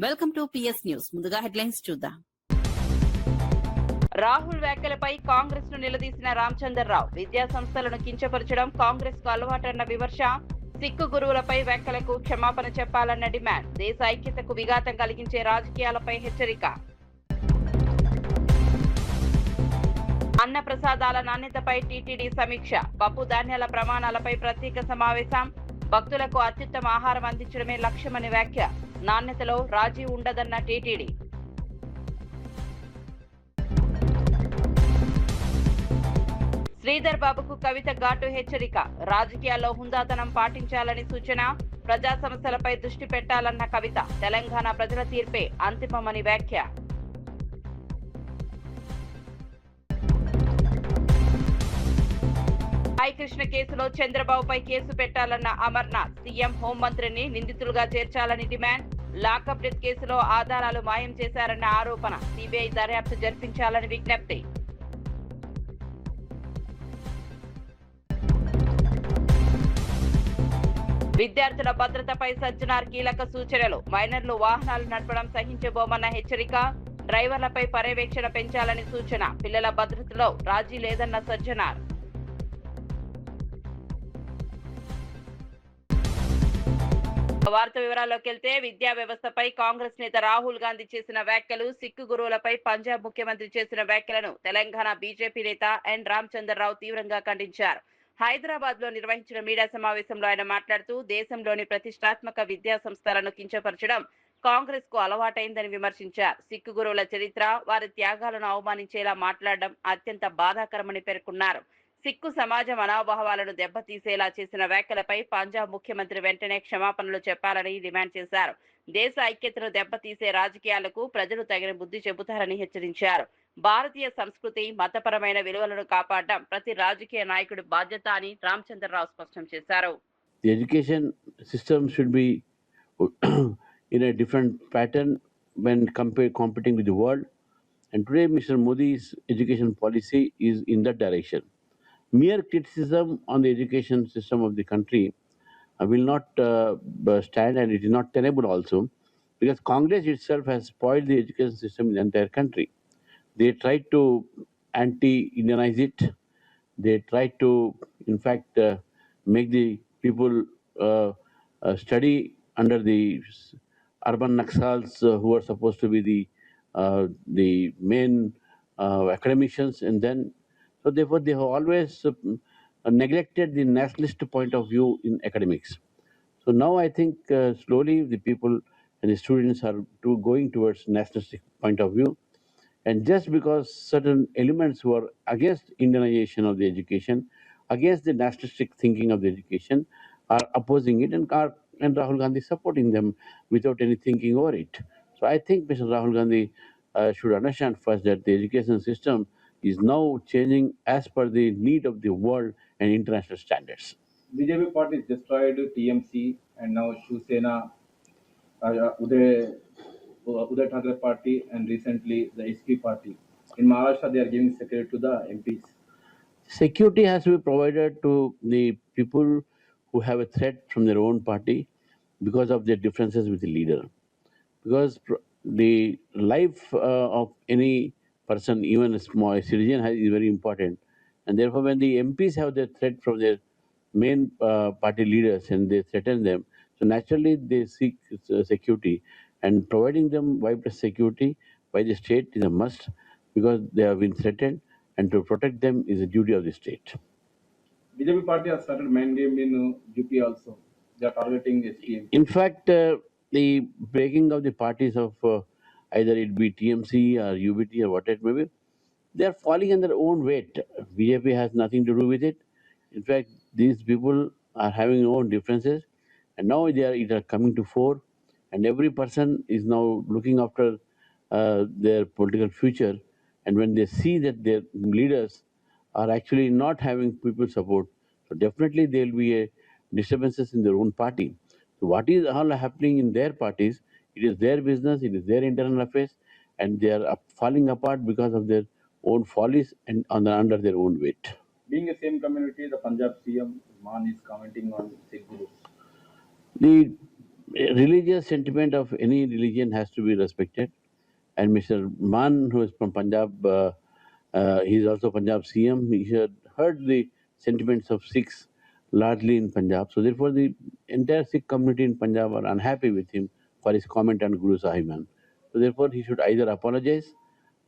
Welcome to PS news. ముందుగా headlines చూద్దాం. రాహుల్ వ్యాఖ్యలపై కాంగ్రెస్ ను నిలదీసిన రామచంద్రరావు. విద్యా సంస్థలను కించపరచడం కాంగ్రెస్ కు అలవాటన్న విమర్శ. సిక్కు గురువులపై వ్యాఖ్యలకు క్షమాపణ చెప్పాలన్న డిమాండ్. దేశ ఐక్యతకు విఘాతం కలిగించే రాజకీయాలపై హెచ్చరిక. అన్న ప్రసాదాల నాణ్యతపై టీటీడీ సమీక్ష. పప్పు ధాన్యాల ప్రమాణాలపై ప్రత్యేక సమావేశం. భక్తులకు అత్యుత్తమ ఆహారం అందించడమే లక్ష్యమని వ్యాఖ్య. నాణ్యతలో రాజీ ఉండదన్న టీటీడీ. శ్రీధర్ బాబుకు కవిత ఘాటు హెచ్చరిక. రాజకీయాల్లో హుందాతనం పాటించాలని సూచన. ప్రజా సమస్యలపై దృష్టి పెట్టాలన్న కవిత. తెలంగాణ ప్రజల తీర్పే అంతిమమని వ్యాఖ్య. కృష్ణ కేసులో చంద్రబాబుపై కేసు పెట్టాలన్న అమర్నాథ్. సీఎం హోంమంత్రిని నిందితులుగా చేర్చాలని డిమాండ్. లాకప్ డెత్ కేసులో ఆధారాలు మాయం చేశారన్న ఆరోపణ. సిబిఐ దర్యాప్తు జరిపించాలని విజ్ఞప్తి. విద్యార్థుల భద్రతపై సజ్జనార్ కీలక సూచనలు. మైనర్లు వాహనాలు నడపడం సహించబోమన్న హెచ్చరిక. డ్రైవర్లపై పర్యవేక్షణ పెంచాలని సూచన. పిల్లల భద్రతలో రాజీ లేదన్న సజ్జనార్. వార్త వివరాల్లోకి వెళ్తే, విద్యా వ్యవస్థపై కాంగ్రెస్ నేత రాహుల్ గాంధీ చేసిన వ్యాఖ్యలు, సిక్కు గురువులపై పంజాబ్ ముఖ్యమంత్రి చేసిన వ్యాఖ్యలను తెలంగాణ బీజేపీ నేత ఎన్ రామచంద్రరావు తీవ్రంగా ఖండించారు. హైదరాబాద్ లో నిర్వహించిన మీడియా సమావేశంలో ఆయన మాట్లాడుతూ, దేశంలోని ప్రతిష్టాత్మక విద్యా సంస్థలను కించపరచడం కాంగ్రెస్ కు అలవాటైందని విమర్శించారు. సిక్కు గురువుల చరిత్ర, వారి త్యాగాలను అవమానించేలా మాట్లాడడం అత్యంత బాధాకరమని పేర్కొన్నారు. సిక్కు సమాజ మనోభావాలను దెబ్బతీసేలా చేసిన వ్యాఖ్యలపై పంజాబ్ ముఖ్యమంత్రి వెంటనే క్షమాపణలు చెప్పాలని డిమాండ్ చేశారు. దేశ ఐక్యతను దెబ్బతీసే రాజకీయాలకు ప్రజలు తగిన బుద్ధి చెబుతారని హెచ్చరించారు. భారతీయ సంస్కృతి, మతపరమైన విలువలను కాపాడడం ప్రతి రాజకీయ నాయకుడి బాధ్యత అని రామచంద్రరావు స్పష్టం చేశారు. The education system should be in a different pattern when competing with the world. And today, Mr. Modi's education policy is in that direction. Mere criticism on the education system of the country will not stand, and it is not tenable also, because Congress itself has spoiled the education system in the entire country. They tried to anti-Indianize it. They tried to, in fact, make the people study under the urban Naxals who are supposed to be the main academicians, and then so therefore they have always neglected the nationalist point of view in academics. So now I think slowly the people and the students are going towards nationalistic point of view, and just because certain elements who are against Indianization of the education, against the nationalistic thinking of the education, are opposing it, and Rahul Gandhi supporting them without any thinking over it. So I think Mr. Rahul Gandhi should understand first that the education system is now changing as per the need of the world and international standards. BJP party has destroyed TMC and now Shiv Sena, Uday Thackeray party, and recently the SP party. In Maharashtra, they are giving security to the MPs. Security has to be provided to the people who have a threat from their own party because of their differences with the leader. Because the life of any person, even a small citizen, is very important. And therefore, when the MPs have their threat from their main party leaders and they threaten them, so naturally they seek security. And providing them widespread security by the state is a must, because they have been threatened, and to protect them is a duty of the state. BJP party has started main game in UP also. They are targeting SPM. In fact, the breaking of the parties of either it be TMC or UBT or what it may be, they are falling on their own weight. BJP has nothing to do with it. In fact, these people are having their own differences, and now it are coming to fore, and every person is now looking after their political future. And when they see that their leaders are actually not having people support, so definitely there will be a disturbances in their own party. So what is all happening in their parties, it is their business, it is their internal affairs, and they are falling apart because of their own follies and under their own weight. Being a same community, the Punjab CM Man is commenting on Sikh gurus. The religious sentiment of any religion has to be respected. And Mr. Man, who is from Punjab, he is also Punjab CM. He had heard the sentiments of Sikhs largely in Punjab. So therefore, the entire Sikh community in Punjab are unhappy with him for his comment on Guru Sahiban. So therefore, he should either apologize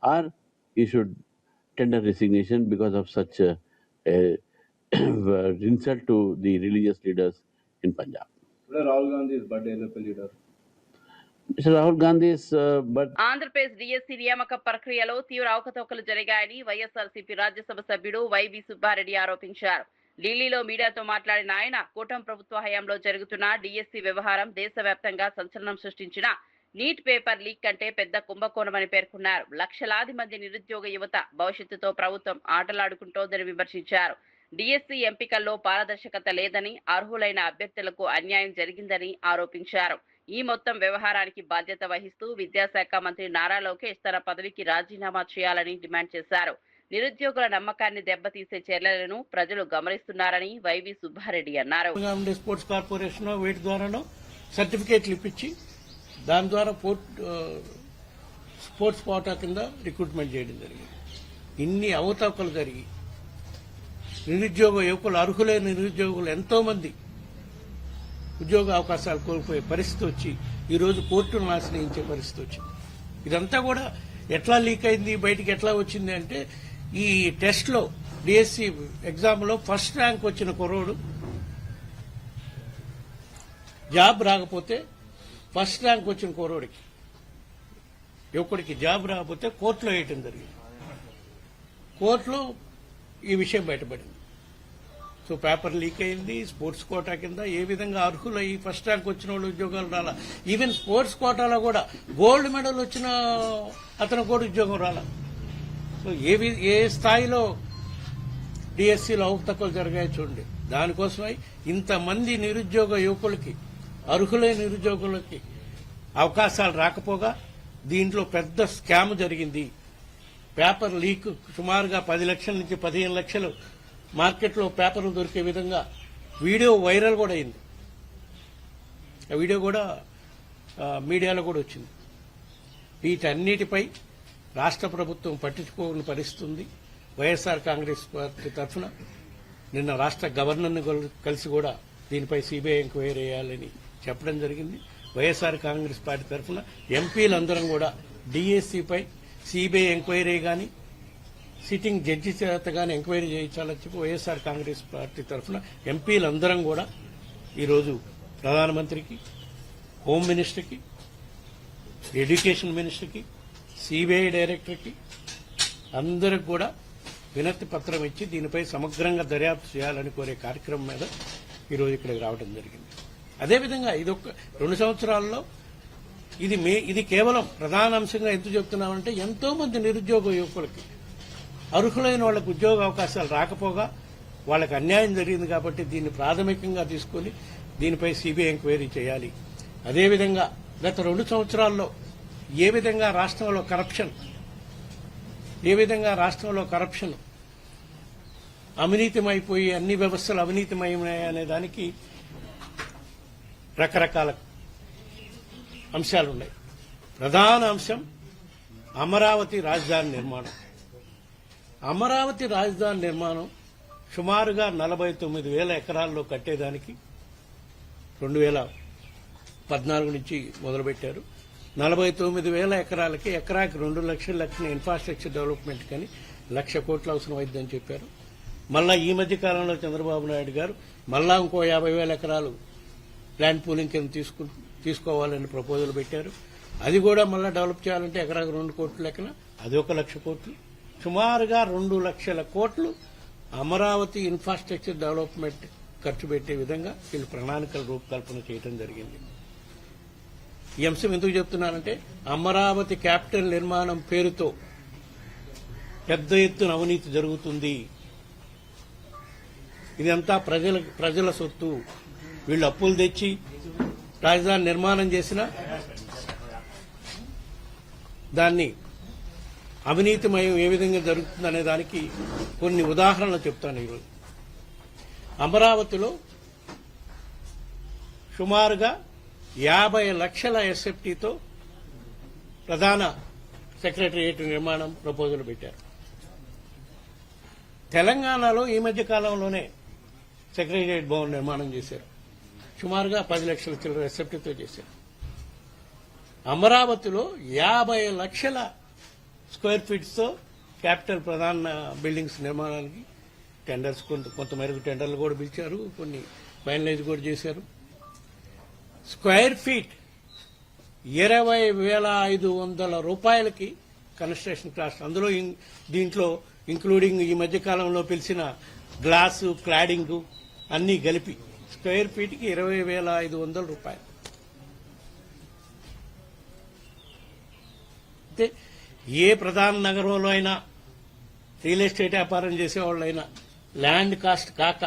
or he should tender resignation because of such a insult to the religious leaders in Punjab. Today Rahul Gandhi is birthday LFP leader. Mr. Rahul Gandhi's birth. Andhra Pradesh DSC నియామక ప్రక్రియలో తీవ్ర అవకతవకలు జరిగాయని వైఎస్ఆర్సీపీ రాజ్యసభ సభ్యుడు YV Subbareddy ఆరోపించారు. ఢిల్లీలో మీడియాతో మాట్లాడిన ఆయన కూటమి ప్రభుత్వ హయాంలో జరుగుతున్న డిఎస్సీ వ్యవహారం దేశవ్యాప్తంగా సంచలనం సృష్టించిన నీట్ పేపర్ లీక్ కంటే పెద్ద కుంభకోణమని పేర్కొన్నారు. లక్షలాది మంది నిరుద్యోగ యువత భవిష్యత్తుతో ప్రభుత్వం ఆటలాడుకుంటోందని విమర్శించారు. డిఎస్సీ ఎంపికల్లో పారదర్శకత లేదని, అర్హులైన అభ్యర్థులకు అన్యాయం జరిగిందని ఆరోపించారు. ఈ మొత్తం వ్యవహారానికి బాధ్యత వహిస్తూ విద్యాశాఖ మంత్రి నారా లోకేష్ తన పదవికి రాజీనామా చేయాలని డిమాండ్ చేశారు. నిరుద్యోగుల నమ్మకాన్ని దెబ్బతీసే చర్యలను ప్రజలు గమనిస్తున్నారని వైవి సుబ్బారెడ్డి అన్నారు. స్పోర్ట్స్ కార్పొరేషన్ వీటి ద్వారానో సర్టిఫికేట్లు ఇప్పించి దాని ద్వారా స్పోర్ట్స్ కోటా కింద రిక్రూట్మెంట్ చేయడం జరిగింది. ఇన్ని అవతవకలు జరిగి నిరుద్యోగ యువకులు, అర్హులైన నిరుద్యోగులు ఎంతో మంది ఉద్యోగ అవకాశాలు కోల్పోయే పరిస్థితి వచ్చి ఈరోజు కోర్టును ఆశ్రయించే పరిస్థితి వచ్చింది. ఇదంతా కూడా ఎట్లా లీక్ అయింది, బయటికి ఎట్లా వచ్చింది అంటే ఈ టెస్ట్ లో డిఎస్సి ఎగ్జామ్ లో ఫస్ట్ ర్యాంక్ వచ్చిన కుర్రోడు జాబ్ రాకపోతే, ఫస్ట్ ర్యాంక్ వచ్చిన కుర్రోడికి యువకుడికి జాబ్ రాకపోతే కోర్టులో వేయటం జరిగింది. కోర్టులో ఈ విషయం బయటపడింది. సో పేపర్ లీక్ అయింది. స్పోర్ట్స్ కోటా కింద ఏ విధంగా అర్హులు ఈ ఫస్ట్ ర్యాంక్ వచ్చిన వాళ్ళు ఉద్యోగాలు రాలా. ఈవెన్ స్పోర్ట్స్ కోటాలో కూడా గోల్డ్ మెడల్ వచ్చిన అతను కూడా ఉద్యోగం రాలా. సో ఏ స్థాయిలో డిఎస్సీలో అవకతవకలు జరిగాయో చూడండి. దానికోసమై ఇంతమంది నిరుద్యోగ యువకులకి, అర్హులైన నిరుద్యోగులకి అవకాశాలు రాకపోగా దీంట్లో పెద్ద స్కామ్ జరిగింది. పేపర్ లీక్ సుమారుగా 10 లక్షల నుంచి 15 లక్షలు మార్కెట్లో పేపర్లు దొరికే విధంగా వీడియో వైరల్ కూడా అయింది. ఆ వీడియో కూడా మీడియాలో కూడా వచ్చింది. వీటన్నిటిపై రాష్ట్ర ప్రభుత్వం పట్టించుకోని పరిస్థితి ఉంది. వైఎస్ఆర్ కాంగ్రెస్ పార్టీ తరఫున నిన్న రాష్ట్ర గవర్నర్ను కలిసి కూడా దీనిపై సిబిఐ ఎంక్వైరీ చేయాలని చెప్పడం జరిగింది. వైఎస్ఆర్ కాంగ్రెస్ పార్టీ తరఫున ఎంపీలందరం కూడా డిఎస్సీపై సిబిఐ ఎంక్వైరీ గాని, సిట్టింగ్ జడ్జి చేత గాని ఎంక్వైరీ చేయించాలని చెప్పి వైఎస్ఆర్ కాంగ్రెస్ పార్టీ తరఫున ఎంపీలందరం కూడా ఈరోజు ప్రధానమంత్రికి, హోమ్ మినిస్టర్కి, ఎడ్యుకేషన్ మినిస్టర్కి, సిబిఐ డైరెక్టర్కి అందరికి కూడా వినతి పత్రం ఇచ్చి దీనిపై సమగ్రంగా దర్యాప్తు చేయాలని కోరే కార్యక్రమం మీద ఈరోజు ఇక్కడికి రావడం జరిగింది. అదేవిధంగా ఇదొక 2 సంవత్సరాల్లో ఇది కేవలం ప్రధాన అంశంగా ఎందుకు చెప్తున్నామంటే ఎంతో మంది నిరుద్యోగ యువకులకి, అర్హులైన వాళ్లకు ఉద్యోగ అవకాశాలు రాకపోగా వాళ్ళకి అన్యాయం జరిగింది కాబట్టి దీన్ని ప్రాథమికంగా తీసుకుని దీనిపై సిబిఐ ఎంక్వైరీ చేయాలి. అదేవిధంగా గత 2 సంవత్సరాల్లో ఏ విధంగా రాష్ట్రంలో కరప్షన్ అవినీతిమైపోయి అన్ని వ్యవస్థలు అవినీతిమయమనే దానికి రకరకాల అంశాలున్నాయి. ప్రధాన అంశం అమరావతి రాజధాని నిర్మాణం. అమరావతి రాజధాని నిర్మాణం సుమారుగా 49,000 ఎకరాల్లో కట్టేదానికి 2014 నుంచి మొదలుపెట్టారు. 49,000 ఎకరాలకి ఎకరాకి 2 లక్షల ఇన్ఫ్రాస్ట్రక్చర్ డెవలప్మెంట్ కానీ 1,00,000 కోట్లు అవసరం అవుతుందని చెప్పారు. మళ్ళా ఈ మధ్య కాలంలో చంద్రబాబు నాయుడు గారు మళ్ళా ఇంకో 50,000 ఎకరాలు ల్యాండ్ పూలింగ్ కింద తీసుకోవాలని ప్రపోజల్ పెట్టారు. అది కూడా మళ్ళా డెవలప్ చేయాలంటే ఎకరాకి 2 కోట్ల లెక్కన అది 1,00,000 కోట్లు. సుమారుగా 2 లక్షల కోట్లు అమరావతి ఇన్ఫ్రాస్ట్రక్చర్ డెవలప్మెంట్ ఖర్చు పెట్టే విధంగా వీళ్ళు ప్రణాళికల రూపకల్పన చేయడం జరిగింది. ఈ అంశం ఎందుకు చెప్తున్నానంటే అమరావతి క్యాపిటల్ నిర్మాణం పేరుతో పెద్ద ఎత్తున అవినీతి జరుగుతుంది. ఇదంతా ప్రజల సొత్తు. వీళ్ళు అప్పులు తెచ్చి రాజధాని నిర్మాణం చేసిన దాన్ని అవినీతిమయం ఏ విధంగా జరుగుతుందనే దానికి కొన్ని ఉదాహరణలు చెప్తాను. ఈరోజు అమరావతిలో సుమారుగా 50 లక్షల ఎస్ఎఫ్టీతో ప్రధాన సెక్రటరియట్ నిర్మాణం ప్రపోజల్ పెట్టారు. తెలంగాణలో ఈ మధ్య కాలంలోనే సెక్రటరియట్ భవన్ నిర్మాణం చేశారు. సుమారుగా 10 లక్షల చిల్లర ఎస్ఎఫ్టీతో చేశారు. అమరావతిలో 50 లక్షల స్క్వేర్ ఫీట్స్తో క్యాపిటల్ ప్రధాన బిల్డింగ్స్ నిర్మాణానికి టెండర్స్ కొంతమేరకు టెండర్లు కూడా పిలిచారు, కొన్ని ఫైనలైజ్ కూడా చేశారు. స్క్వేర్ ఫీట్ 20,500 రూపాయలకి కన్స్ట్రక్షన్ కాస్ట్. అందులో దీంట్లో ఇంక్లూడింగ్ ఈ మధ్య కాలంలో పిలిచిన గ్లాసు, క్లాడింగ్ అన్నీ కలిపి స్క్వేర్ ఫీట్కి 20,500 రూపాయలు. అయితే ఏ ప్రధాన నగరంలో అయినా రియల్ ఎస్టేట్ వ్యాపారం చేసేవాళ్ళైనా ల్యాండ్ కాస్ట్ కాక,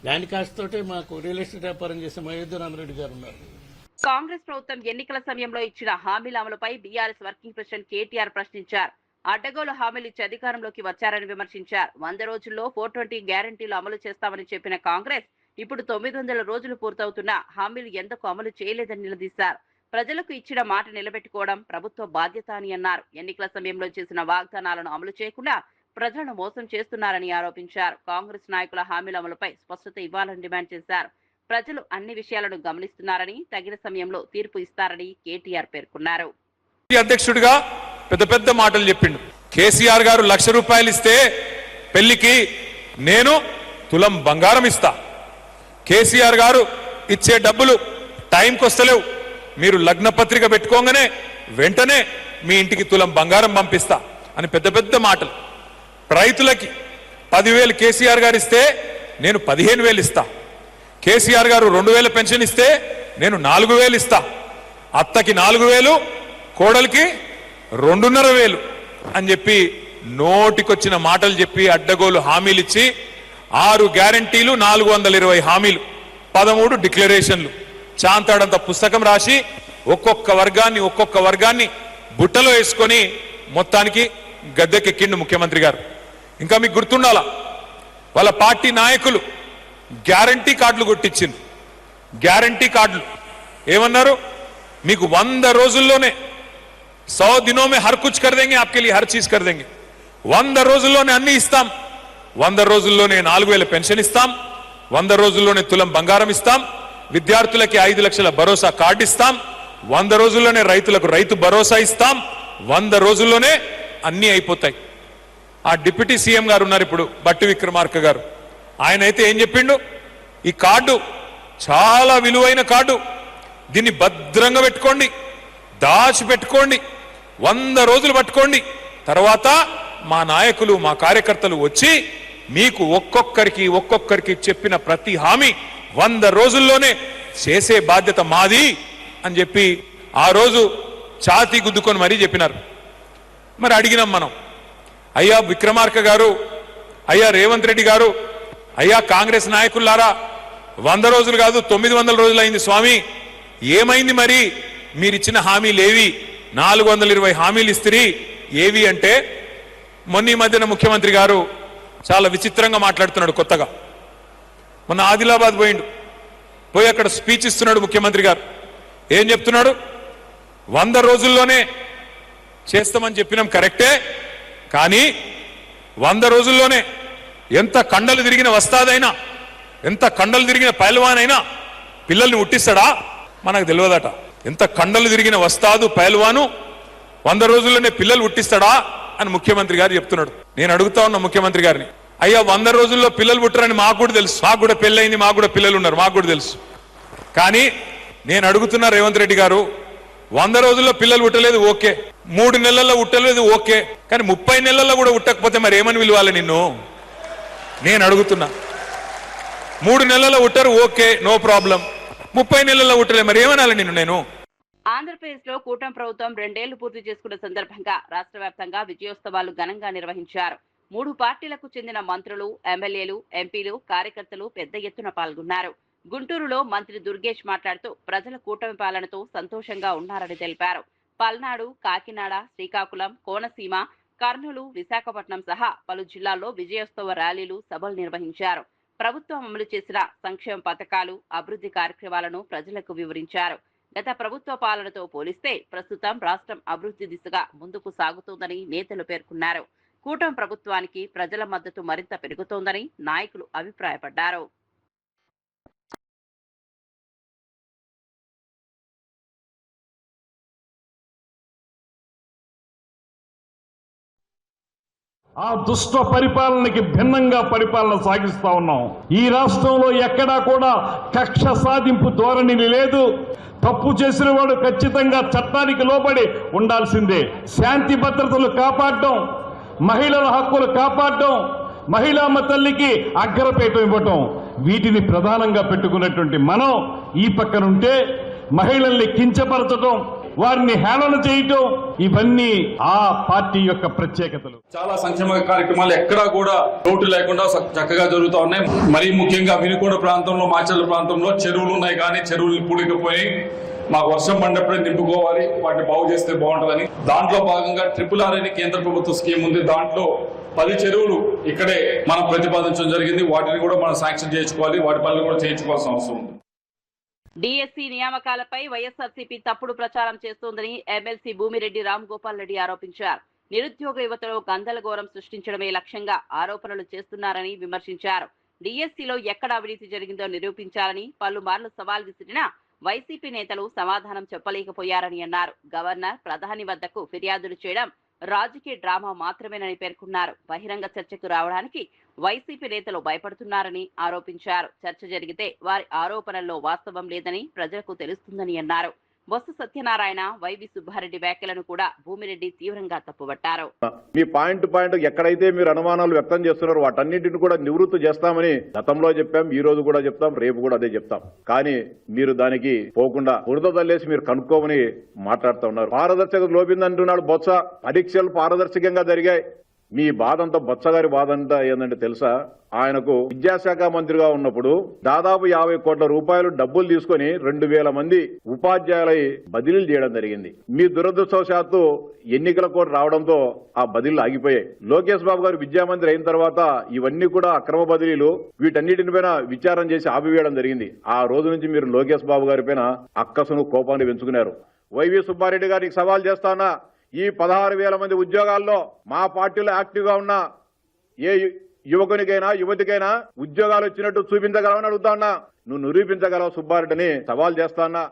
ల్యాండ్ కాస్ట్ తోటే మాకు రియల్ ఎస్టేట్ వ్యాపారం చేసే మహేంద్రనాథరెడ్డి గారు ఉన్నారు. కాంగ్రెస్ ప్రభుత్వం ఎన్నికల సమయంలో ఇచ్చిన హామీల అమలుపై బీఆర్ఎస్ వర్కింగ్ ప్రెసిడెంట్ కేటీఆర్ ప్రశ్నించారు. అడ్డగోలు హామీలు ఇచ్చి అధికారంలోకి వచ్చారని విమర్శించారు. 100 రోజుల్లో 420 గ్యారంటీలు అమలు చేస్తామని చెప్పిన కాంగ్రెస్ ఇప్పుడు 900 రోజులు పూర్తవుతున్నా హామీలు ఎందుకు అమలు చేయలేదని నిలదీశారు. ప్రజలకు ఇచ్చిన మాట నిలబెట్టుకోవడం ప్రభుత్వ బాధ్యత అని అన్నారు. ఎన్నికల సమయంలో చేసిన వాగ్దానాలను అమలు చేయకుండా ప్రజలను మోసం చేస్తున్నారని ఆరోపించారు. కాంగ్రెస్ నాయకుల హామీల అమలుపై స్పష్టత ఇవ్వాలని డిమాండ్ చేశారు. ప్రజలు అన్ని విషయాలను గమనిస్తున్నారని, తగిన సమయంలో తీర్పు ఇస్తారని కేటీఆర్ పేర్కొన్నారు. అధ్యక్షుడిగా పెద్ద పెద్ద మాటలు చెప్పిండు. కేసీఆర్ గారు 1,00,000 రూపాయలు ఇస్తే పెళ్లికి నేను తులం బంగారం ఇస్తా. కేసీఆర్ గారు ఇచ్చే డబ్బులు టైంకి వస్తలేవు, మీరు లగ్న పత్రిక పెట్టుకోగానే వెంటనే మీ ఇంటికి తులం బంగారం పంపిస్తా అని పెద్ద పెద్ద మాటలు. రైతులకి 10,000 కేసీఆర్ గారు ఇస్తే నేను 15,000 ఇస్తా. కేసీఆర్ గారు 2,000 పెన్షన్ ఇస్తే నేను 4,000 ఇస్తా. అత్తకి 4,000, కోడలికి 2,500 అని చెప్పి నోటికొచ్చిన మాటలు చెప్పి అడ్డగోలు హామీలు ఇచ్చి 6 గ్యారంటీలు, 420 హామీలు, 13 డిక్లరేషన్లు, చాంతాడంత పుస్తకం రాసి ఒక్కొక్క వర్గాన్ని బుట్టలో వేసుకొని మొత్తానికి గద్దెకెక్కిండు ముఖ్యమంత్రి గారు. ఇంకా మీకు గుర్తుండాలా, వాళ్ళ పార్టీ నాయకులు గ్యారంటీ కార్డులు కొట్టించింది. గ్యారంటీ కార్డులు ఏమన్నారు? మీకు 100 రోజుల్లోనే 100 दिनों में हर कुछ कर देंगे, आपके लिए हर चीज कर देंगे. 100 రోజుల్లోనే అన్ని ఇస్తాం. 100 రోజుల్లోనే 4,000 పెన్షన్ ఇస్తాం. 100 రోజుల్లోనే తులం బంగారం ఇస్తాం. విద్యార్థులకి 5 లక్షల భరోసా కార్డు ఇస్తాం. 100 రోజుల్లోనే రైతులకు రైతు భరోసా ఇస్తాం. 100 రోజుల్లోనే అన్ని అయిపోతాయి. ఆ డిప్యూటీ సీఎం గారు ఉన్నారు ఇప్పుడు, బట్టి విక్రమార్క గారు. ఆయన అయితే ఏం చెప్పిండు? ఈ కార్డు చాలా విలువైన కార్డు, దీన్ని భద్రంగా పెట్టుకోండి, దాచిపెట్టుకోండి, 100 రోజులు పట్టుకోండి. తర్వాత మా నాయకులు, మా కార్యకర్తలు వచ్చి మీకు ఒక్కొక్కరికి చెప్పిన ప్రతి హామీ 100 రోజుల్లోనే చేసే బాధ్యత మాది అని చెప్పి ఆ రోజు ఛాతీ గుద్దుకొని మరీ చెప్పినారు. మరి అడిగినాం మనం, అయ్యా విక్రమార్క గారు, అయ్యా రేవంత్ రెడ్డి గారు, అయ్యా కాంగ్రెస్ నాయకులారా, 100 రోజులు కాదు 900 రోజులు అయింది స్వామి, ఏమైంది మరి మీరిచ్చిన హామీలేవి? 420 హామీలు ఇస్తిరి, ఏవి అంటే మొన్న ఈ మధ్యన ముఖ్యమంత్రి గారు చాలా విచిత్రంగా మాట్లాడుతున్నాడు. కొత్తగా మొన్న ఆదిలాబాద్ పోయి అక్కడ స్పీచ్ ఇస్తున్నాడు ముఖ్యమంత్రి గారు. ఏం చెప్తున్నాడు? 100 రోజుల్లోనే చేస్తామని చెప్పినాం కరెక్టే, కానీ 100 రోజుల్లోనే ఎంత కండలు తిరిగిన వస్తాదైనా, ఎంత కండలు తిరిగిన పైల్వానైనా పిల్లల్ని ఉట్టిస్తాడా? మనకు తెలియదట. ఎంత కండలు తిరిగిన వస్తాదు పైల్వాను 100 రోజుల్లోనే పిల్లలు ఉట్టిస్తాడా అని ముఖ్యమంత్రి గారు చెప్తున్నాడు. నేను అడుగుతా ఉన్నా ముఖ్యమంత్రి గారిని, అయ్యా 100 రోజుల్లో పిల్లలు పుట్టరని మాకు కూడా తెలుసు, మాకు కూడా పెళ్ళయింది, మాకు కూడా పిల్లలు ఉన్నారు, మాకు కూడా తెలుసు. కానీ నేను అడుగుతున్నా రేవంత్ రెడ్డి గారు, 100 రోజుల్లో పిల్లలు పుట్టలేదు ఓకే, 3 నెలల్లో పుట్టలేదు ఓకే, కానీ 30 నెలల్లో కూడా పుట్టకపోతే మరి ఏమని విలువాలి నిన్ను? నేను అడుగుతున్నా. 3 నెలల్లో పుట్టారు ఓకే, నో ప్రాబ్లం, 30 నెలల్లో పుట్టలే, మరి ఏమనాలి నిన్ను నేను? ఆంధ్రప్రదేశ్ లో కూటమి ప్రభుత్వం 2 ఏళ్లు పూర్తి చేసుకున్న సందర్భంగా రాష్ట్ర వ్యాప్తంగా విజయోత్సవాలు ఘనంగా నిర్వహించారు. 3 పార్టీలకు చెందిన మంత్రులు, ఎమ్మెల్యేలు, ఎంపీలు, కార్యకర్తలు పెద్ద ఎత్తున పాల్గొన్నారు. గుంటూరులో మంత్రి దుర్గేష్ మాట్లాడుతూ ప్రజల కూటమి పాలనతో సంతోషంగా ఉన్నారని తెలిపారు. పల్నాడు, కాకినాడ, శ్రీకాకుళం, కోనసీమ, కర్నూలు, విశాఖపట్నం సహా పలు జిల్లాల్లో విజయోత్సవ ర్యాలీలు, సభలు నిర్వహించారు. ప్రభుత్వం అమలు చేసిన సంక్షేమ పథకాలు, అభివృద్ధి కార్యక్రమాలను ప్రజలకు వివరించారు. గత ప్రభుత్వ పాలనతో పోలిస్తే ప్రస్తుతం రాష్ట్రం అభివృద్ధి దిశగా ముందుకు సాగుతోందని నేతలు పేర్కొన్నారు. కూటమి ప్రభుత్వానికి ప్రజల మద్దతు మరింత పెరుగుతోందని నాయకులు అభిప్రాయపడ్డారు. ఆ దుష్ట పరిపాలనకి భిన్నంగా పరిపాలన సాగిస్తా ఉన్నాం. ఈ రాష్ట్రంలో ఎక్కడా కూడా కక్ష సాధింపు ధోరణి లేదు. తప్పు చేసిన వాడు ఖచ్చితంగా చట్టానికి లోబడి ఉండాల్సిందే. శాంతి భద్రతలు కాపాడడం, మహిళల హక్కులు కాపాడడం, మహిళామ్మ తల్లికి అగ్రపీఠం ఇవ్వటం, వీటిని ప్రధానంగా పెట్టుకున్నటువంటి మనం ఈ పక్కనుంటే మహిళల్ని కించపరచడం, వారిని హేళన చేయటం, ఇవన్నీ ఆ పార్టీ యొక్క ప్రత్యేకతలు. చాలా సంక్షేమ కార్యక్రమాలు ఎక్కడా కూడా లోటు లేకుండా చక్కగా జరుగుతూ ఉన్నాయి. మరీ ముఖ్యంగా వినుకొండ ప్రాంతంలో, మాచర్ల ప్రాంతంలో చెరువులు ఉన్నాయి, కానీ చెరువులు పూడికపోయి మాకు వర్షం పడినప్పుడే నింపుకోవాలి, వాటిని బాగు చేస్తే బాగుంటుందని దాంట్లో భాగంగా RRR అని కేంద్ర ప్రభుత్వ స్కీమ్ ఉంది. దాంట్లో 10 చెరువులు ఇక్కడే మనం ప్రతిపాదించడం జరిగింది. వాటిని కూడా మనం శాంక్షన్ చేయించుకోవాలి, వాటి పనులు కూడా చేయించుకోవాల్సిన అవసరం ఉంది. డిఎస్సి నియామకాలపై వైఎస్ఆర్సీపీ తప్పుడు ప్రచారం చేస్తోందని ఎమ్మెల్సీ భూమిరెడ్డి రామ్గోపాల్ రెడ్డి ఆరోపించారు. నిరుద్యోగ యువతలో గందరగోళం సృష్టించడమే లక్ష్యంగా ఆరోపణలు చేస్తున్నారని విమర్శించారు. డిఎస్సిలో ఎక్కడ అవినీతి జరిగిందో నిరూపించాలని పలుమార్లు సవాల్ విసిరినా వైసీపీ నేతలు సమాధానం చెప్పలేకపోయారని అన్నారు. గవర్నర్, ప్రధాని వద్దకు ఫిర్యాదులు చేయడం రాజకీయ డ్రామా మాత్రమేనని పేర్కొన్నారు. బహిరంగ చర్చకు రావడానికి వైసీపీ నేతలు భయపడుతున్నారని ఆరోపించారు. చర్చ జరిగితే వారి ఆరోపణల్లో వాస్తవం లేదని ప్రజలకు తెలుస్తుందని అన్నారు. బొత్స సత్యనారాయణ, వైవి సుబ్బారెడ్డి వ్యాఖ్యలను కూడా భూమిరెడ్డి తీవ్రంగా తప్పుపట్టారు. మీ పాయింట్ ఎక్కడైతే మీరు అనుమానాలు వ్యక్తం చేస్తున్నారో వాటన్నింటిని కూడా నివృత్తి చేస్తామని గతంలో చెప్పాం, ఈ రోజు కూడా చెప్తాం, రేపు కూడా అదే చెప్తాం. కానీ మీరు దానికి పోకుండా బురద తల్లేసి మీరు కనుక్కోమని మాట్లాడుతూ ఉన్నారు. పారదర్శకత లోపిందంటున్నాడు బొత్స. పరీక్షలు పారదర్శకంగా జరిగాయి. మీ బాధ అంతా బొత్స గారి బాధ అంతా ఏంటంటే తెలుసా? ఆయనకు విద్యాశాఖ మంత్రిగా ఉన్నప్పుడు దాదాపు 50 కోట్ల రూపాయలు డబ్బులు తీసుకుని 2000 మంది ఉపాధ్యాయులై బదిలీలు చేయడం జరిగింది. మీ దురదృష్టవశాత్తు ఎన్నికల కోడ్ రావడంతో ఆ బదిలీలు ఆగిపోయాయి. లోకేష్ బాబు గారు విద్యామంత్రి అయిన తర్వాత ఇవన్నీ కూడా అక్రమ బదిలీలు, వీటన్నిటిని పైన విచారం చేసి ఆపివేయడం జరిగింది. ఆ రోజు నుంచి మీరు లోకేష్ బాబు గారి పైన అక్కసును, కోపాన్ని పెంచుకున్నారు. వైవి సుబ్బారెడ్డి గారికి సవాల్ చేస్తానా, ఈ 16,000 మంది ఉద్యోగాల్లో మా పార్టీలో యాక్టివ్గా ఉన్న ఏ యువకునికైనా యువతికైనా ఉద్యోగాలు వచ్చినట్టు చూపించగలవని అడుగుతా ఉన్నా. నువ్వు నిరూపించగలవు సుబ్బారెడ్డిని సవాల్ చేస్తానా?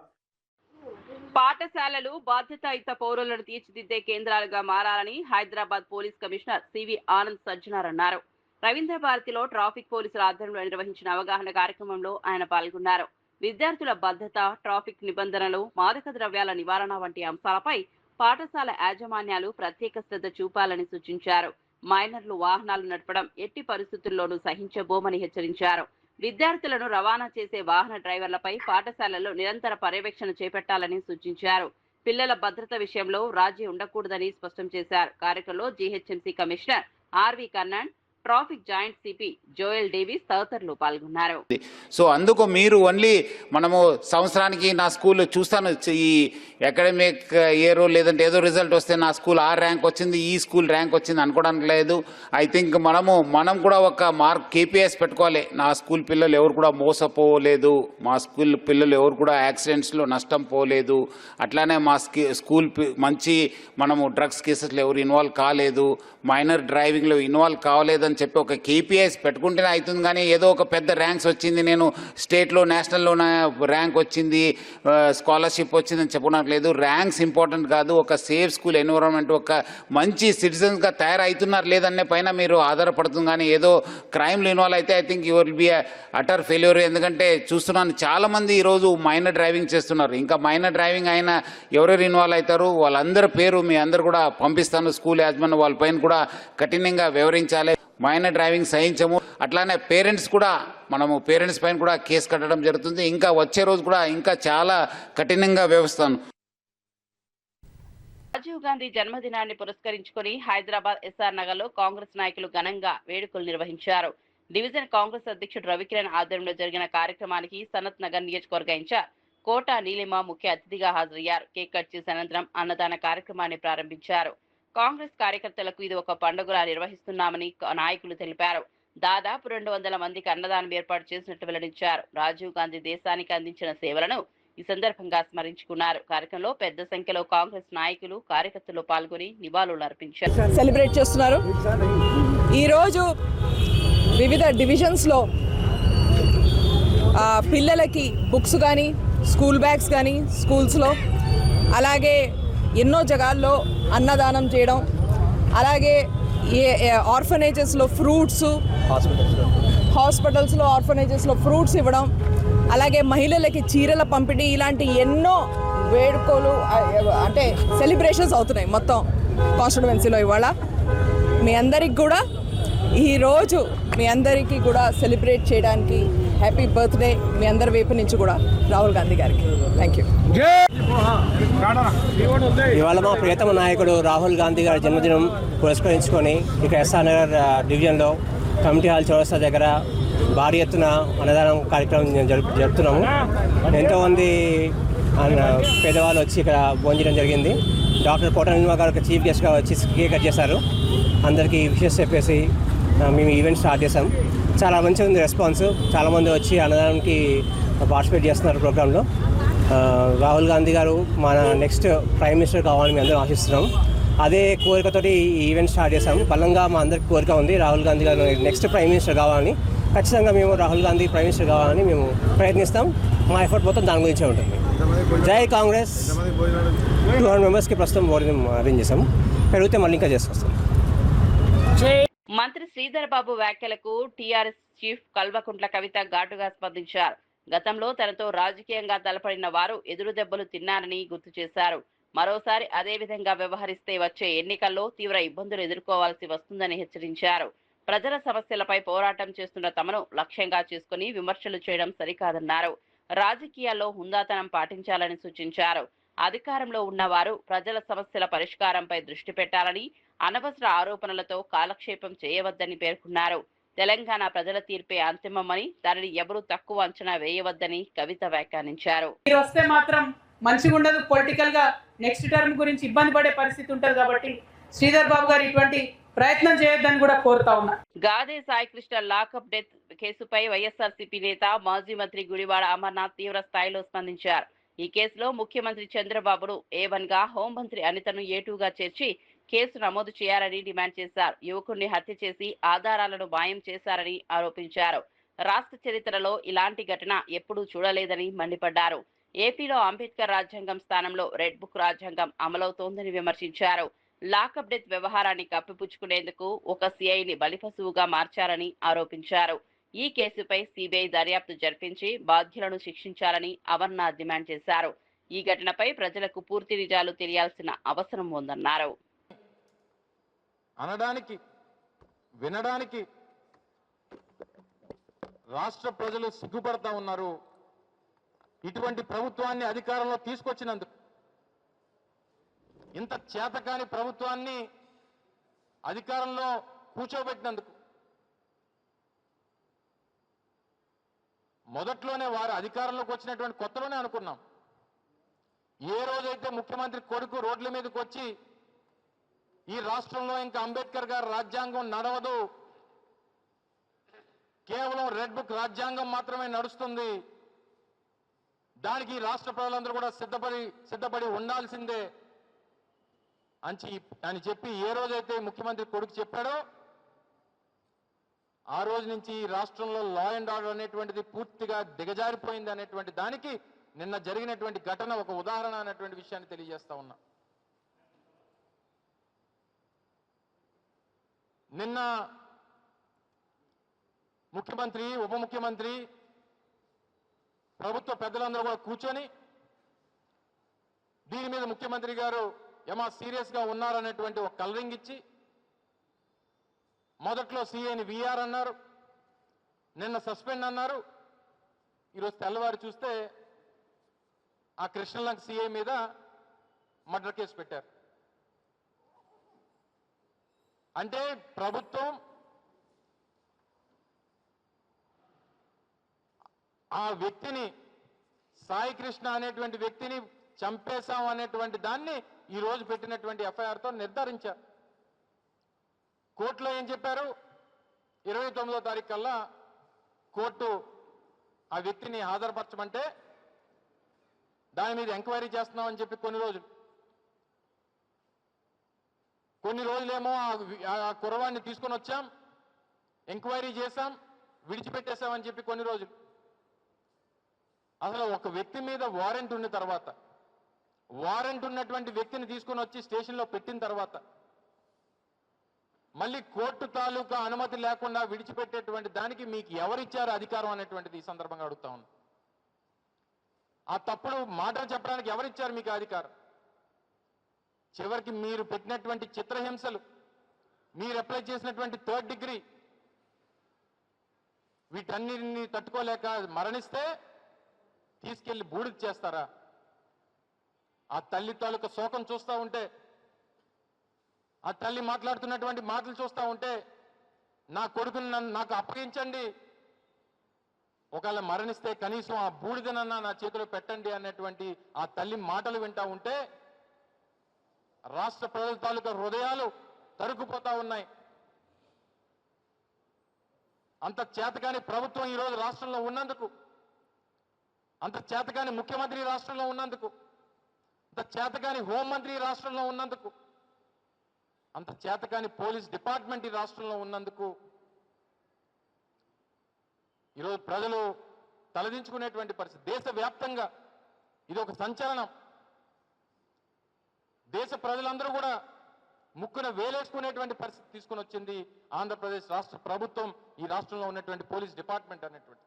పాఠశాలలు బాధ్యతాయుత పౌరులను తీర్చిదిద్దే కేంద్రాలుగా మారాలని Hyderabad police commissioner CV Anand Sajjanar అన్నారు. రవీంద్ర భారతిలో ట్రాఫిక్ పోలీసుల ఆధ్వర్యంలో నిర్వహించిన అవగాహన కార్యక్రమంలో ఆయన పాల్గొన్నారు. విద్యార్థుల భద్రత, ట్రాఫిక్ నిబంధనలు, మాదక ద్రవ్యాల నివారణ వంటి అంశాలపై పాఠశాల యాజమాన్యాలు ప్రత్యేక శ్రద్ధ చూపాలని సూచించారు. మైనర్లు వాహనాలు నడపడం ఎట్టి పరిస్థితుల్లోనూ సహించబోమని హెచ్చరించారు. విద్యార్థులను రవాణా చేసే వాహన డ్రైవర్లపై పాఠశాలల్లో నిరంతర పర్యవేక్షణ చేపట్టాలని సూచించారు. పిల్లల భద్రత విషయంలో రాజీ ఉండకూడదని స్పష్టం చేశారు. కార్యక్రమంలో GHMC commissioner RV Karnan, traffic joint CP Joel Davis తదితరులు పాల్గొన్నారు. సో అందుకు మీరు ఓన్లీ మనము సంవత్సరానికి నా స్కూల్ చూస్తాను, ఈ అకాడమిక్ ఇయర్ లేదంటే ఏదో రిజల్ట్ వస్తే నా స్కూల్ ఆ ర్యాంక్ వచ్చింది, ఈ స్కూల్ ర్యాంక్ వచ్చింది అనుకోవడానికి లేదు. ఐ థింక్ మనం కూడా ఒక మార్క్ KPIs పెట్టుకోవాలి. నా స్కూల్ పిల్లలు ఎవరు కూడా మోసపోలేదు, మా స్కూల్ పిల్లలు ఎవరు కూడా యాక్సిడెంట్స్లో నష్టం పోలేదు, అట్లానే మా స్కూల్ మంచి మనము డ్రగ్స్ కేసెస్లో ఎవరు ఇన్వాల్వ్ కాలేదు, మైనర్ డ్రైవింగ్లో ఇన్వాల్వ్ కావలేదని చెప్పి ఒక KPIs పెట్టుకుంటేనే అవుతుంది. కానీ ఏదో ఒక పెద్ద ర్యాంక్స్ వచ్చింది, నేను స్టేట్లో నేషనల్లో ర్యాంక్ వచ్చింది, స్కాలర్షిప్ వచ్చిందని చెప్పుకోవడానికి లేదు. ర్యాంక్స్ ఇంపార్టెంట్ కాదు. ఒక సేఫ్ స్కూల్ ఎన్విరాన్మెంట్, ఒక మంచి సిటిజన్స్గా తయారవుతున్నారు లేదనే పైన మీరు ఆధారపడుతుంది. కానీ ఏదో క్రైమ్లో ఇన్వాల్వ్ అయితే I think you will be utter failure. ఎందుకంటే చూస్తున్నాను చాలామంది ఈరోజు మైనర్ డ్రైవింగ్ చేస్తున్నారు. ఇంకా మైనర్ డ్రైవింగ్ అయినా ఎవరెవరు ఇన్వాల్వ్ అవుతారు వాళ్ళందరి పేరు మీ అందరు కూడా పంపిస్తాను. స్కూల్ యాజమాన్యం వాళ్ళపైన కూడా కఠినంగా వివరించాలి. మైనర్ డ్రైవింగ్ సహించము. అట్లానే పేరెంట్స్ కూడా మనము పేరెంట్స్ పైన కూడా కేసు కట్టడం జరుగుతుంది. ఇంకా వచ్చే రోజు కూడా ఇంకా చాలా కఠినంగా వ్యవస్థను. రాజీవ్ గాంధీ జన్మదినాన్ని పురస్కరించుకుని హైదరాబాద్ SR నగర్ లో కాంగ్రెస్ నాయకులు ఘనంగా వేడుకలు నిర్వహించారు. డివిజన్ కాంగ్రెస్ అధ్యక్షుడు రవికిరణ్ ఆధ్వర్యంలో జరిగిన కార్యక్రమానికి సనత్ నగర్ నియోజకవర్గ ఇన్ఛార్జ్ కోట నీలిమ ముఖ్య అతిథిగా హాజరయ్యారు. కేక్ కట్ చేసిన అనంతరం అన్నదాన కార్యక్రమాన్ని ప్రారంభించారు. కాంగ్రెస్ కార్యకర్తలకు ఇది ఒక పండుగలా నిర్వహిస్తున్నామని నాయకులు తెలిపారు. దాదాపు 200 మందికి అన్నదానం ఏర్పాటు చేసినట్టు వెల్లడించారు. రాజీవ్ గాంధీ దేశానికి అందించిన సేవలను ఈ సందర్భంగా స్మరించుకున్నారు. కార్యక్రమంలో పెద్ద సంఖ్యలో కాంగ్రెస్ నాయకులు, కార్యకర్తలు పాల్గొని నివాళులు అర్పించారు. సెలబ్రేట్ చేస్తున్నారు. ఈరోజు వివిధ డివిజన్స్లో పిల్లలకి బుక్స్ కానీ, స్కూల్ బ్యాగ్స్ కానీ స్కూల్స్లో, అలాగే ఎన్నో జగాల్లో అన్నదానం చేయడం, అలాగే ఆర్ఫనేజెస్లో ఫ్రూట్స్, హాస్పిటల్స్లో ఆర్ఫనేజెస్లో ఫ్రూట్స్ ఇవ్వడం, అలాగే మహిళలకి చీరల పంపిణీ, ఇలాంటి ఎన్నో వేడుకలు అంటే సెలబ్రేషన్స్ అవుతున్నాయి మొత్తం కాన్స్టిట్యువెన్సీలో. ఇవాళ మీ అందరికి కూడా ఈరోజు మీ అందరికీ కూడా సెలబ్రేట్ చేయడానికి హ్యాపీ బర్త్డే మీ అందరి వైపు నుంచి కూడా రాహుల్ గాంధీ గారికి. Thank you. ఇవాళ మా ప్రియతమ నాయకుడు రాహుల్ గాంధీ గారి జన్మదినం పురస్కరించుకొని ఇక్కడ ఎస్ఆర్ నగర్ డివిజన్లో కమిటీ హాల్ చౌరస్తా దగ్గర భారీ ఎత్తున అన్నదానం కార్యక్రమం జరుపుతున్నాము. ఎంతోమంది పేదవాళ్ళు వచ్చి ఇక్కడ భోంచడం జరిగింది. డాక్టర్ కోట నిల్వ గారు చీఫ్ గెస్ట్గా వచ్చి కేక్ కట్ చేశారు. అందరికీ విషెస్ చెప్పేసి మేము ఈవెంట్ స్టార్ట్ చేసాం. చాలా మంచిగా ఉంది రెస్పాన్స్. చాలామంది వచ్చి అన్నదానానికి పార్టిసిపేట్ చేస్తున్నారు ప్రోగ్రాంలో. రాహుల్ గాంధీ గారు మన నెక్స్ట్ ప్రైమ్ మినిస్టర్ కావాలని మేము అందరం ఆశిస్తున్నాం. అదే కోరికతోటి ఈ ఈవెంట్ స్టార్ట్ చేశాం. బలంగా మా అందరికి కోరిక ఉంది రాహుల్ గాంధీ గారు నెక్స్ట్ ప్రైమ్ మినిస్టర్ కావాలని. ఖచ్చితంగా మేము రాహుల్ గాంధీ ప్రైమ్ మినిస్టర్ కావాలని మేము ప్రయత్నిస్తాం. మా ఎఫర్ట్ మొత్తం దాని గురించే ఉంటుంది. జై కాంగ్రెస్. 200 మెంబర్స్కి ప్రస్తుతం భోజనం అరేంజ్ చేసాం. పెరిగితే మళ్ళీ ఇంకా చేసుకొస్తాం. మంత్రి శ్రీధర్ బాబు వ్యాఖ్యలకు టీఆర్ఎస్ చీఫ్ కల్వకుంట్ల కవిత ఘాటుగా స్పందించారు. గతంలో తనతో రాజకీయంగా తలపడిన వారు ఎదురు దెబ్బలు తిన్నారని గుర్తు చేశారు. మరోసారి అదే విధంగా వ్యవహరిస్తే వచ్చే ఎన్నికల్లో తీవ్ర ఇబ్బందులు ఎదుర్కోవాల్సి వస్తుందని హెచ్చరించారు. ప్రజల సమస్యలపై పోరాటం చేస్తున్న తమను లక్ష్యంగా చేసుకుని విమర్శలు చేయడం సరికాదన్నారు. రాజకీయాల్లో హుందాతనం పాటించాలని సూచించారు. అధికారంలో ఉన్నవారు ప్రజల సమస్యల పరిష్కారంపై దృష్టి పెట్టాలని, అనవసర ఆరోపణలతో కాలక్షేపం చేయవద్దని పేర్కొన్నారు. తెలంగాణ ప్రజల తీర్పే అంతిమమని, దానిని ఎవరూ తక్కువ అంచనా వేయవద్దని కవిత వ్యాఖ్యానించారు. వస్తే మాత్రం మంచిగా ఉండదు. పొలిటికల్ గా నెక్స్ట్ టర్మ్ గురించి ఇబ్బంది పడే పరిస్థితి ఉంటుంది. కాబట్టి శ్రీధర్ బాబు గారు ఇటువంటి ప్రయత్నం చేయొద్దని కూడా కోరుతా ఉన్నా. గాదే సాయికృష్ణ లాకప్ డెత్ కేసుపై వైఎస్ఆర్సీపీ నేత, మాజీ మంత్రి గుడివాడ అమర్నాథ్ తీవ్ర స్థాయిలో స్పందించారు. ఈ కేసులో ముఖ్యమంత్రి చంద్రబాబును A1 గా, హోంమంత్రి అనితను A2 గా చేర్చి కేసు నమోదు చేయాలని డిమాండ్ చేశారు. యువకుడిని హత్య చేసి ఆధారాలను మాయం చేశారని ఆరోపించారు. రాష్ట్ర చరిత్రలో ఇలాంటి ఘటన ఎప్పుడూ చూడలేదని మండిపడ్డారు. ఏపీలో అంబేద్కర్ రాజ్యాంగం స్థానంలో రెడ్ బుక్ రాజ్యాంగం అమలవుతోందని విమర్శించారు. లాకప్ డెత్ వ్యవహారాన్ని కప్పిపుచ్చుకునేందుకు ఒక సిఐని బలిపశువుగా మార్చారని ఆరోపించారు. ఈ కేసుపై సిబిఐ దర్యాప్తు జరిపించి బాధ్యులను శిక్షించాలని అమర్నాథ్ డిమాండ్ చేశారు. ఈ ఘటనపై ప్రజలకు పూర్తి నిజాలు తెలియాల్సిన అవసరం ఉందన్నారు. అనడానికి, వినడానికి రాష్ట్ర ప్రజలు సిగ్గుపడతా ఉన్నారు. ఇటువంటి ప్రభుత్వాన్ని అధికారంలో తీసుకొచ్చినందుకు, ఇంత చేతకాని ప్రభుత్వాన్ని అధికారంలో కూర్చోబెట్టినందుకు, మొదట్లోనే వారు అధికారంలోకి వచ్చినటువంటి కొత్తలోనే అనుకున్నాం. ఏ రోజైతే ముఖ్యమంత్రి కొడుకు రోడ్ల మీదకి వచ్చి ఈ రాష్ట్రంలో ఇంకా అంబేద్కర్ గారి రాజ్యాంగం నడవదు, కేవలం రెడ్ బుక్ రాజ్యాంగం మాత్రమే నడుస్తుంది, దానికి రాష్ట్ర ప్రజలందరూ కూడా సిద్ధపడి ఉండాల్సిందే అని చెప్పి ఏ రోజైతే ముఖ్యమంత్రి కొడుకు చెప్పాడో ఆ రోజు నుంచి రాష్ట్రంలో లా అండ్ ఆర్డర్ అనేటువంటిది పూర్తిగా దిగజారిపోయింది అనేటువంటి దానికి నిన్న జరిగినటువంటి ఘటన ఒక ఉదాహరణ అనేటువంటి విషయాన్ని తెలియజేస్తా ఉన్నా. నిన్న ముఖ్యమంత్రి, ఉప ముఖ్యమంత్రి, ప్రభుత్వ పెద్దలందరూ కూడా కూర్చొని దీని మీద ముఖ్యమంత్రి గారు ఏమా సీరియస్ గా ఉన్నారనేటువంటి ఒక కలరింగ్ ఇచ్చి, మొదట్లో సీఐని విఆర్ అన్నారు, నిన్న సస్పెండ్ అన్నారు, ఈరోజు తెల్లవారు చూస్తే ఆ కృష్ణలంక సీఐ మీద మర్డర్ కేసు పెట్టారు. అంటే ప్రభుత్వం ఆ వ్యక్తిని, సాయి కృష్ణ అనేటువంటి వ్యక్తిని చంపేశాం అనేటువంటి దాన్ని ఈ రోజు పెట్టినటువంటి ఎఫ్ఐఆర్తో నిర్ధారించారు. కోర్టులో ఏం చెప్పారు? 29వ తారీఖు కల్లా కోర్టు ఆ వ్యక్తిని హాజరుపరచమంటే దాని మీద ఎంక్వైరీ చేస్తున్నామని చెప్పి కొన్ని రోజులేమో ఆ కుర్రవాడిని తీసుకొని వచ్చాం, ఎంక్వైరీ చేశాం, విడిచిపెట్టేశామని చెప్పి కొన్ని రోజులు. అసలు ఒక వ్యక్తి మీద వారెంట్ ఉన్న తర్వాత, వారెంట్ ఉన్నటువంటి వ్యక్తిని తీసుకొని వచ్చి స్టేషన్లో పెట్టిన తర్వాత మళ్ళీ కోర్టు తాలూకా అనుమతి లేకుండా విడిచిపెట్టేటువంటి దానికి మీకు ఎవరిచ్చారు అధికారం అనేటువంటిది ఈ సందర్భంగా అడుగుతా ఉన్నాను. ఆ తప్పుడు మాటలు చెప్పడానికి ఎవరిచ్చారు మీకు అధికారం? చివరికి మీరు పెట్టినటువంటి చిత్రహింసలు, మీరు అప్లై చేసినటువంటి 3rd డిగ్రీ, వీటన్నిటిని తట్టుకోలేక మరణిస్తే తీసుకెళ్లి బూడిద చేస్తారా? ఆ తల్లి తాలూకా శోకం చూస్తూ ఉంటే, ఆ తల్లి మాట్లాడుతున్నటువంటి మాటలు చూస్తూ ఉంటే, నా కొడుకుని నాకు అప్పగించండి, ఒకవేళ మరణిస్తే కనీసం ఆ బూడిదనన్నా నా చేతిలో పెట్టండి అనేటువంటి ఆ తల్లి మాటలు వింటా ఉంటే రాష్ట్ర ప్రజల తాలూకా హృదయాలు తరుక్కుపోతా ఉన్నాయి. అంత చేతకాని ప్రభుత్వం ఈరోజు రాష్ట్రంలో ఉన్నందుకు, అంత చేతకాని ముఖ్యమంత్రి రాష్ట్రంలో ఉన్నందుకు, అంత చేతకాని హోంమంత్రి రాష్ట్రంలో ఉన్నందుకు, అంత చేతకాని పోలీస్ డిపార్ట్మెంట్ ఈ రాష్ట్రంలో ఉన్నందుకు ఈరోజు ప్రజలు తలదించుకునేటువంటి పరిస్థితి. దేశవ్యాప్తంగా ఇది ఒక సంచలనం. దేశ ప్రజలందరూ కూడా ముక్కున వేలేసుకునేటువంటి పరిస్థితి తీసుకుని వచ్చింది ఆంధ్రప్రదేశ్ రాష్ట్ర ప్రభుత్వం, ఈ రాష్ట్రంలో ఉన్నటువంటి పోలీస్ డిపార్ట్మెంట్ అనేటువంటి.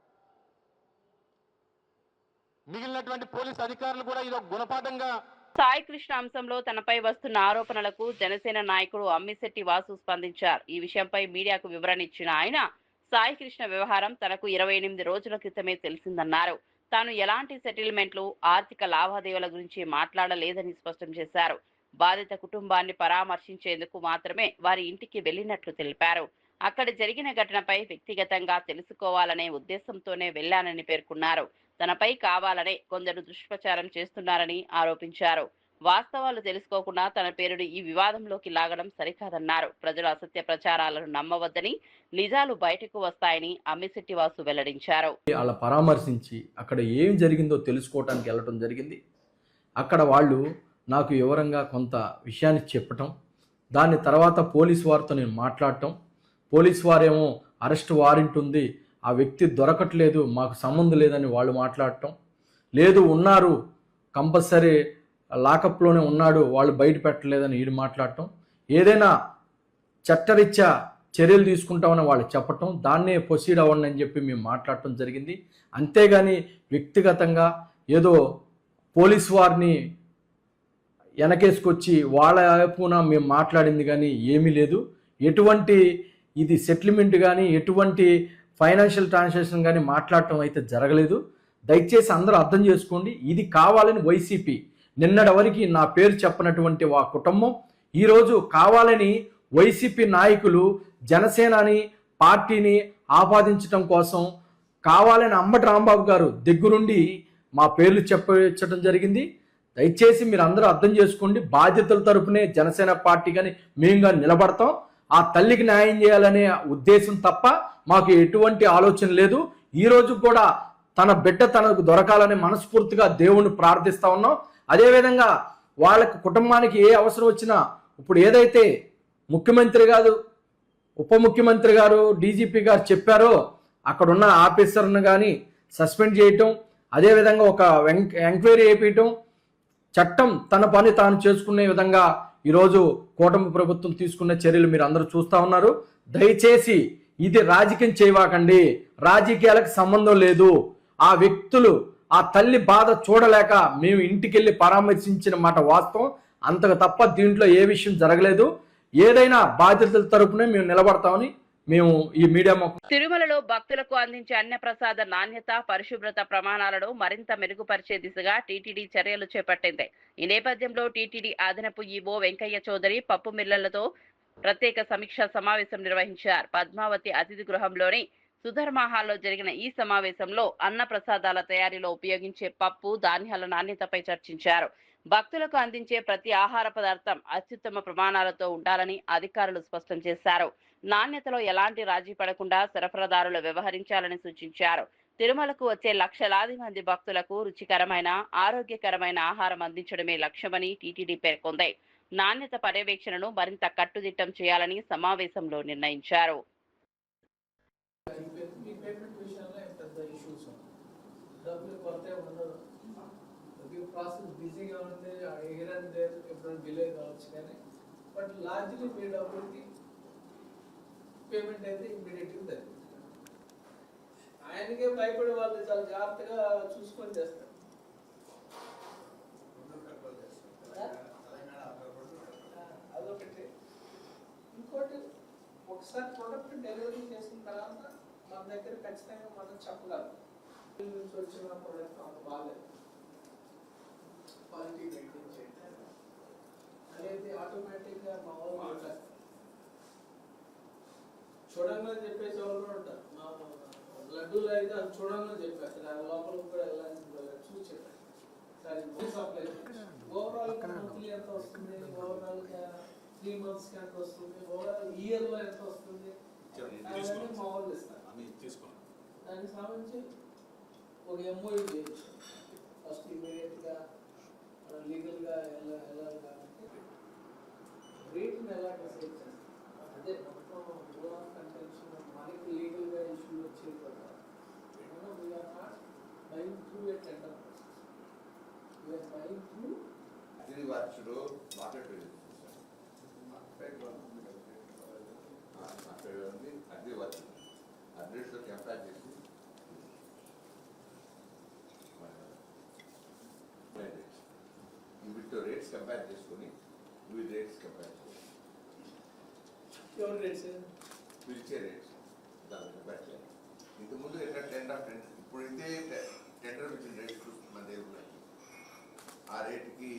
మిగిలినటువంటి పోలీస్ అధికారులు కూడా ఇది ఒక గుణపాఠంగా. సాయి కృష్ణ అంశంలో తనపై వస్తున్న ఆరోపణలకు జనసేన నాయకుడు అమ్మిశెట్టి వాసు స్పందించారు. ఈ విషయంపై మీడియాకు వివరణ ఇచ్చిన ఆయన, సాయి కృష్ణ వ్యవహారం తనకు 28 రోజుల క్రితమే తెలిసిందన్నారు. తాను ఎలాంటి సెటిల్మెంట్లు, ఆర్థిక లావాదేవీల గురించి మాట్లాడలేదని స్పష్టం చేశారు. బాధిత కుటుంబాన్ని పరామర్శించేందుకు మాత్రమే వారి ఇంటికి వెళ్లినట్లు తెలిపారు. అక్కడ జరిగిన ఘటనపై వ్యక్తిగతంగా తెలుసుకోవాలనే ఉద్దేశంతోనే వెళ్లానని పేర్కొన్నారు. తనపై కావాలనే కొందరు దుష్ప్రచారం చేస్తున్నారని ఆరోపించారు. వాస్తవాలు తెలుసుకోకుండా తన పేరును ఈ వివాదంలోకి లాగడం సరికాదన్నారు. ప్రజలు అసత్య ప్రచారాలను నమ్మవద్దని, నిజాలు బయటకు వస్తాయని అమ్మిశెట్టి వాసు వెల్లడించారు. వాళ్ళ పరామర్శించి అక్కడ ఏం జరిగిందో తెలుసుకోవడానికి వెళ్ళటం జరిగింది. అక్కడ వాళ్ళు నాకు వివరంగా కొంత విషయాన్ని చెప్పటం, దాని తర్వాత పోలీసు వారితో నేను మాట్లాడటం, పోలీసు వారేమో అరెస్ట్ వారెంట్ ఉంది, ఆ వ్యక్తి దొరకట్లేదు, మాకు సంబంధం లేదని వాళ్ళు మాట్లాడటం, లేదు ఉన్నారు కంపల్సరీ లాకప్లోనే ఉన్నాడు, వాళ్ళు బయట పెట్టలేదని వీళ్ళు మాట్లాడటం, ఏదైనా చట్టరీత్యా చర్యలు తీసుకుంటామని వాళ్ళు చెప్పటం, దాన్నే ప్రొసీడ్ అవ్వండి అని చెప్పి మేము మాట్లాడటం జరిగింది. అంతేగాని వ్యక్తిగతంగా ఏదో పోలీసు వారిని వెనకేసుకొచ్చి వాళ్ళ వైపున మేము మాట్లాడింది కానీ ఏమీ లేదు. ఎటువంటి ఇది సెటిల్మెంట్ కానీ ఎటువంటి ఫైనాన్షియల్ ట్రాన్సాక్షన్ కానీ మాట్లాడటం అయితే జరగలేదు. దయచేసి అందరూ అర్థం చేసుకోండి. ఇది కావాలని వైసీపీ నిన్నటి వరకు నా పేరు చెప్పనటువంటి ఆ కుటుంబం ఈరోజు కావాలని వైసీపీ నాయకులు జనసేనని పార్టీని ఆపాదించడం కోసం కావాలని అంబటి రాంబాబు గారు దగ్గరుండి మా పేర్లు చెప్పడం జరిగింది. దయచేసి మీరు అందరూ అర్థం చేసుకోండి. బాధ్యతల తరపునే జనసేన పార్టీ కానీ మేము కానీ నిలబడతాం. ఆ తల్లికి న్యాయం చేయాలనే ఉద్దేశం తప్ప మాకు ఎటువంటి ఆలోచన లేదు. ఈరోజు కూడా తన బిడ్డ తనకు దొరకాలని మనస్ఫూర్తిగా దేవుణ్ణి ప్రార్థిస్తా ఉన్నాం. అదేవిధంగా వాళ్ళకి కుటుంబానికి ఏ అవసరం వచ్చినా ఇప్పుడు ఏదైతే ముఖ్యమంత్రి గారు, ఉప ముఖ్యమంత్రి గారు, డీజీపీ గారు చెప్పారో అక్కడున్న ఆఫీసర్ను కానీ సస్పెండ్ చేయటం, అదేవిధంగా ఒక ఎంక్వైరీ చేయించటం, చట్టం తన పని తాను చేసుకునే విధంగా ఈరోజు కూటమి ప్రభుత్వం తీసుకున్న చర్యలు మీరు అందరూ చూస్తూ ఉన్నారు. దయచేసి ఇది రాజకీయం చేయవాకండి. రాజకీయాలకు సంబంధం లేదు. ఆ వ్యక్తులు ఆ తల్లి బాధ చూడలేక మేము ఇంటికి వెళ్ళి పరామర్శించిన మాట వాస్తవం, అంతకు తప్ప దీంట్లో ఏ విషయం జరగలేదు. ఏదైనా బాధ్యతల తరపునే మేము నిలబడతామని మేము ఈ మీడియా. తిరుమలలో భక్తులకు అందించే అన్న ప్రసాద నాణ్యత, పరిశుభ్రత ప్రమాణాలను మరింత మెరుగుపరిచే దిశగా టీటీడీ చర్యలు చేపట్టింది. ఈ నేపథ్యంలో టీటీడీ అదనపు ఈవో వెంకయ్య చౌదరి పప్పు మిల్లలతో ప్రత్యేక సమీక్షా సమావేశం నిర్వహించారు. పద్మావతి అతిథి గృహంలోని సుధర్మ హాల్లో జరిగిన ఈ సమావేశంలో అన్న ప్రసాదాల తయారీలో ఉపయోగించే పప్పు, ధాన్యాల నాణ్యతపై చర్చించారు. భక్తులకు అందించే ప్రతి ఆహార పదార్థం అత్యుత్తమ ప్రమాణాలతో ఉండాలని అధికారులు స్పష్టం చేశారు. నాణ్యతలో ఎలాంటి రాజీ పడకుండా సరఫరాదారులు వ్యవహరించాలని సూచించారు. తిరుమలకు వచ్చే లక్షలాది మంది భక్తులకు రుచికరమైన ఆరోగ్యకరమైన ఆహారం అందించడమే లక్ష్యమని టీటీడీ పేర్కొంది. నాణ్యత పర్యవేక్షణను మరింత కట్టుదిట్టం చేయాలని సమావేశంలో నిర్ణయించారు. పేమెంట్ అయితే ఇమ్మీడియట్గా జరుగుతుంది. ఆయనకే భయపడే వాళ్ళు చాలా జాగ్రత్తగా చూసుకొని చేస్తారు. అదొకటి. ఇంకోటి, ఒకసారి ప్రొడక్ట్ డెలివరీ చేసిన తర్వాత మన దగ్గర ఖచ్చితంగా మనం చెప్పగలం నుంచి వచ్చిన ప్రొడక్ట్ అంత బాగాలేదు, క్వాలిటీ మెయింటైన్ చేయాలి అనేది ఆటోమేటిక్గా మా వాళ్ళు చూడంగా చెప్పేసి వాళ్ళు కూడా ఉంటారు. మా లడ్డూలు అయితే అది చూడంగా చెప్పేస్తారు, అది లోపలికి కూడా వెళ్ళాలని చూసి చెప్పారు. సరే సప్లై ఓవరాల్ మంత్లీ ఎంత వస్తుంది, ఓవరాల్ 3 months ఎంత వస్తుంది, ఓవరాల్ ఇయర్లో ఎంత వస్తుంది అవన్నీ మా వాళ్ళు ఇస్తారు. దానికి సంబంధించి ఒక ఎంఓయూ చేయొచ్చు. ఫస్ట్ ఇమీడియట్గా లీగల్గా వెళ్ళాలి కాబట్టి రేట్ని ఎలా డిసైడ్ చేస్తాం అదే మొత్తం రూల్ ఆఫ్ కంటెన్షన్ మనకి లీగల్గా ఇష్యూ వచ్చే కదా. We are not buying through a tender process, we are buying through అగ్రివాచ్లో మార్కెట్ అగ్రివాచ్ అడ్రస్లో కంపేర్ చేసి వీటితో రేట్స్ కంపేర్ చేసుకొని వివిధ రేట్స్ కంపేర్ చేసి పిలిచే రేట్స్ దాన్ని కంపేర్ చేయాలి. ఇంతకుముందు ఎట్లా టెండర్ ఇప్పుడు ఇదే టెండర్ వచ్చిన రేట్స్ మన దగ్గర ఆ రేటుకి.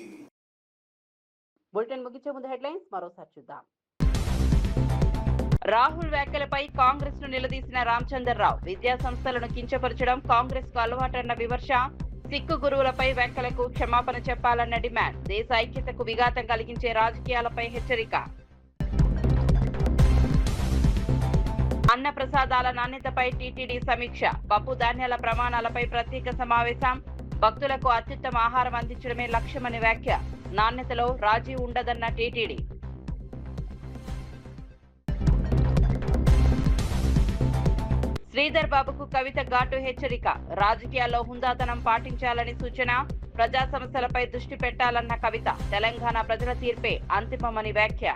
బులెటిన్ ముగించే ముందు హెడ్లైన్స్ మరోసారి చూద్దాం. రాహుల్ వ్యాఖ్యలపై కాంగ్రెస్ ను నిలదీసిన రామచంద్రరావు. విద్యా సంస్థలను కించపరచడం కాంగ్రెస్ కు అలవాటన్న విమర్శ. సిక్కు గురువులపై వ్యాఖ్యలకు క్షమాపణ చెప్పాలన్న డిమాండ్. దేశ ఐక్యతకు విఘాతం కలిగించే రాజకీయాలపై హెచ్చరిక. అన్న ప్రసాదాల నాణ్యతపై టీటీడీ సమీక్ష. పప్పు ధాన్యాల ప్రమాణాలపై ప్రత్యేక సమావేశం. భక్తులకు అత్యుత్తమ ఆహారం అందించడమే లక్ష్యమని వ్యాఖ్య. నాణ్యతలో రాజీ ఉండదన్న టీటీడీ. శ్రీధర్ బాబుకు కవిత ఘాటు హెచ్చరిక. రాజకీయాల్లో హుందాతనం పాటించాలని సూచన. ప్రజా సమస్యలపై దృష్టి పెట్టాలన్న కవిత. తెలంగాణ ప్రజల తీర్పే అంతిమమని వ్యాఖ్య.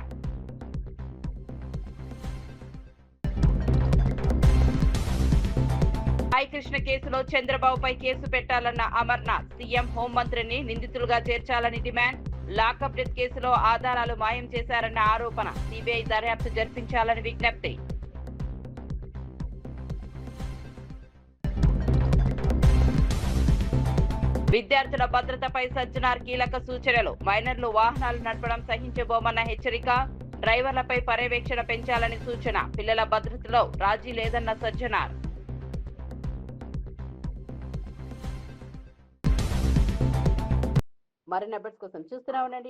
సాయికృష్ణ కేసులో చంద్రబాబుపై కేసు పెట్టాలన్న అమర్నాథ్. సీఎం హోంమంత్రిని నిందితులుగా చేర్చాలని డిమాండ్. లాకప్ డెత్ కేసులో ఆధారాలు మాయం చేశారన్న ఆరోపణ. సిబిఐ దర్యాప్తు జరిపించాలని విజ్ఞప్తి. విద్యార్థుల భద్రతపై సజ్జనార్ కీలక సూచనలు. మైనర్లు వాహనాలు నడపడం సహించబోమన్న హెచ్చరిక. డ్రైవర్లపై పర్యవేక్షణ పెంచాలని సూచన. పిల్లల భద్రతలో రాజీ లేదన్న సజ్జనార్. మరిన్ని అప్డేట్స్ కోసం చూస్తూనే ఉండండి.